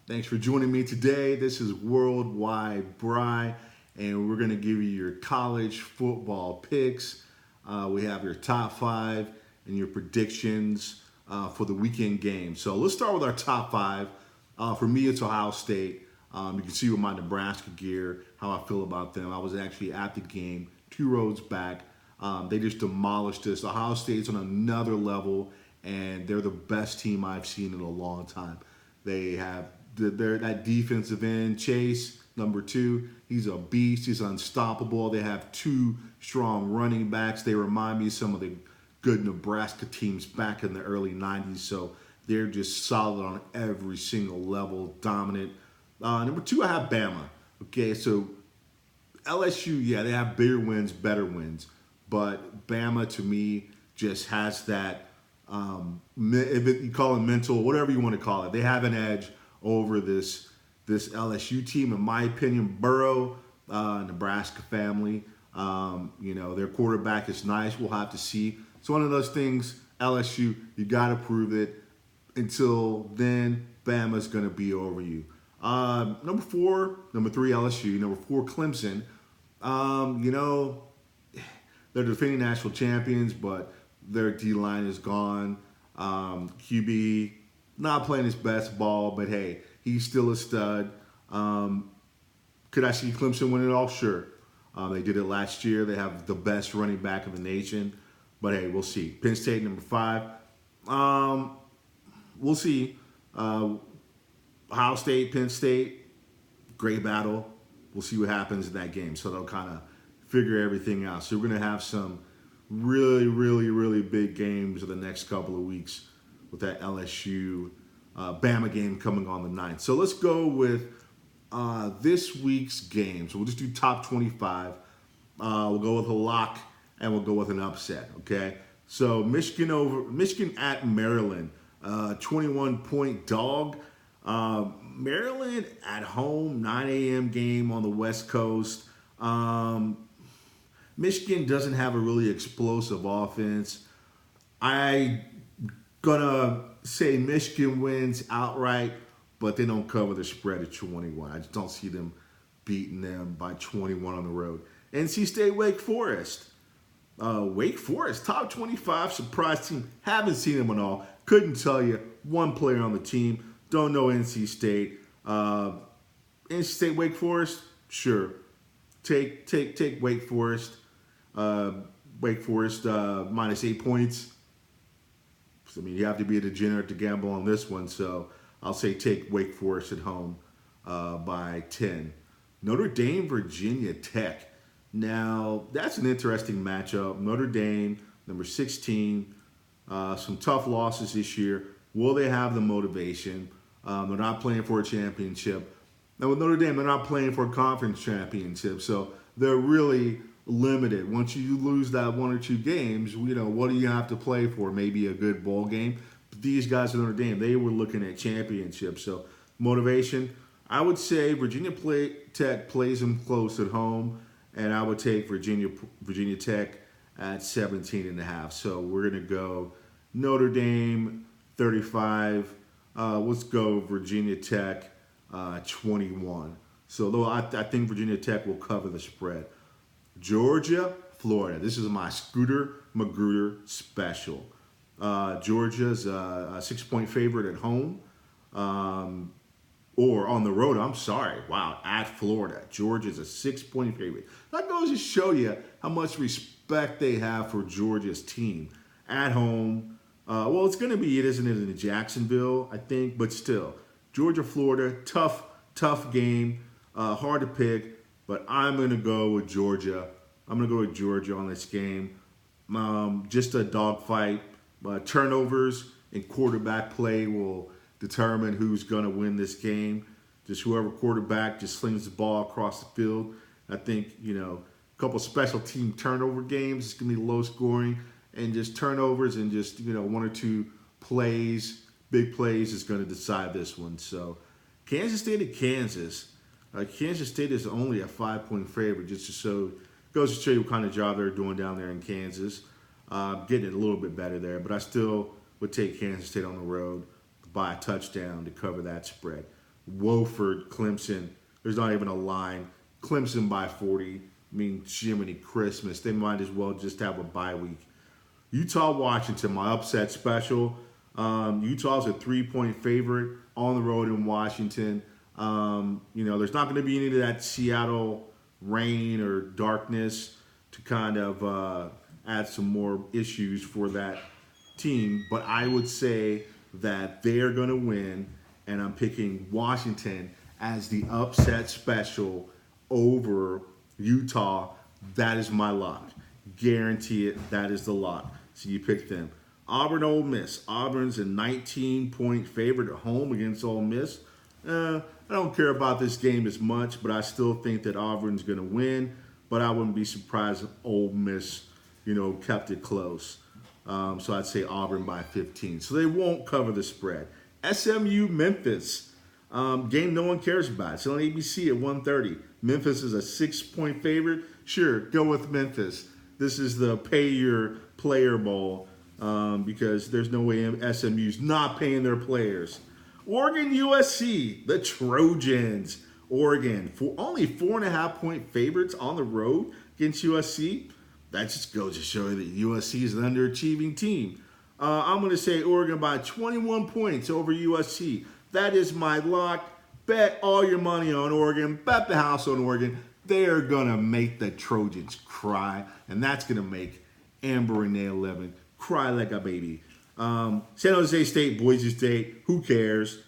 Thanks for joining me today. This is Worldwide Bry, and we're going to give you your college football picks. We have your top five and your predictions for the weekend game. So let's start with our top five. For me, it's Ohio State. You can see with my Nebraska gear how I feel about them. I was actually at the game 2 rows back. They just demolished us. Ohio State's on another level, and they're the best team I've seen in a long time. They have that defensive end, Chase, number 2. He's a beast. He's unstoppable. They have 2 strong running backs. They remind me of some of the good Nebraska teams back in the early 90s. So they're just solid on every single level, dominant. Number 2, I have Bama. Okay, so LSU, yeah, they have bigger wins, better wins. But Bama, to me, just has that, if you call it mental, whatever you want to call it. They have an edge over this LSU team. In my opinion, Burrow, Nebraska family, their quarterback is nice. We'll have to see. It's one of those things, LSU, you got to prove it. Until then, Bama's going to be over you. Number 3, LSU. Number 4, Clemson. They're defending national champions, but their D-line is gone. QB not playing his best ball, but hey, he's still a stud. Could I see Clemson win it all? Sure. They did it last year. They have the best running back in the nation. But hey, we'll see. Penn State, number 5. We'll see. Ohio State, Penn State, great battle. We'll see what happens in that game. So they'll kind of figure everything out. So we're going to have some really, really, really big games in the next couple of weeks with that LSU Bama game coming on the 9th. So let's go with this week's games. We'll just do top 25. We'll go with a lock and we'll go with an upset. Okay. So Michigan at Maryland, 21-point dog. Maryland at home, 9 a.m. game on the West Coast. Michigan doesn't have a really explosive offense. I'm gonna say Michigan wins outright, but they don't cover the spread at 21. I just don't see them beating them by 21 on the road. NC State, Wake Forest. Wake Forest, top 25 surprise team. Haven't seen them at all. Couldn't tell you one player on the team. Don't know NC State. NC State, Wake Forest, sure. Take Wake Forest. Wake Forest minus 8 points. I mean, you have to be a degenerate to gamble on this one, so I'll say take Wake Forest at home by 10. Notre Dame, Virginia Tech. Now, that's an interesting matchup. Notre Dame, number 16, some tough losses this year. Will they have the motivation? They're not playing for a championship. Now, with Notre Dame, they're not playing for a conference championship, so they're really limited. Once you lose that 1 or 2 games, what do you have to play for? Maybe a good bowl game. But these guys at Notre Dame, they were looking at championships. So motivation, I would say Virginia Tech plays them close at home, and I would take Virginia Tech at 17.5. So we're going to go Notre Dame 35. Let's go Virginia Tech 21. So though I think Virginia Tech will cover the spread. Georgia, Florida. This is my Scooter Magruder special. Georgia's a 6-point favorite at home. Or on the road, I'm sorry. Wow, at Florida. Georgia's a 6-point favorite. That goes to show you how much respect they have for Georgia's team. At home, it's going to be, isn't it, in Jacksonville, I think, but still. Georgia, Florida, tough game, hard to pick, but I'm going to go with Georgia. I'm going to go with Georgia on this game. Just a dogfight. Turnovers and quarterback play will determine who's going to win this game. Just whoever quarterback just slings the ball across the field. I think, a couple special team turnover games. It's going to be low scoring. And just turnovers and just, 1 or 2 plays, big plays is going to decide this one. So Kansas State at Kansas. Kansas State is only a 5-point favorite, goes to show you what kind of job they're doing down there in Kansas. Getting it a little bit better there, but I still would take Kansas State on the road by a touchdown to cover that spread. Wofford, Clemson. There's not even a line. Clemson by 40. I mean, Jiminy Christmas. They might as well just have a bye week. Utah, Washington, my upset special. Utah's a 3-point favorite on the road in Washington. There's not going to be any of that Seattle rain or darkness to kind of add some more issues for that team. But I would say that they're going to win, and I'm picking Washington as the upset special over Utah. That is my lock. Guarantee it. That is the lock. So you pick them. Auburn, Ole Miss. Auburn's a 19-point favorite at home against Ole Miss. I don't care about this game as much, but I still think that Auburn's going to win. But I wouldn't be surprised if Ole Miss, kept it close. So I'd say Auburn by 15. So they won't cover the spread. SMU, Memphis. Game no one cares about. It's on ABC at 1:30. Memphis is a 6-point favorite. Sure, go with Memphis. This is the pay your player bowl because there's no way SMU's not paying their players. Oregon, USC, the Trojans. Oregon, only 4.5-point favorites on the road against USC. That just goes to show you that USC is an underachieving team. I'm going to say Oregon by 21 points over USC. That is my lock. Bet all your money on Oregon. Bet the house on Oregon. They're going to make the Trojans cry, and that's going to make Amber and Nail 11 cry like a baby. San Jose State, Boise State, who cares?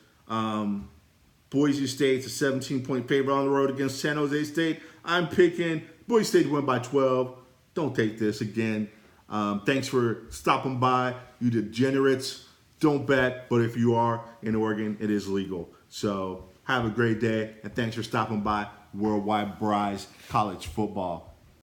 Boise State's a 17-point favorite on the road against San Jose State. I'm picking Boise State to win by 12. Don't take this again. Thanks for stopping by, you degenerates. Don't bet, but if you are in Oregon, it is legal. So have a great day, and thanks for stopping by Worldwide Bryce College Football.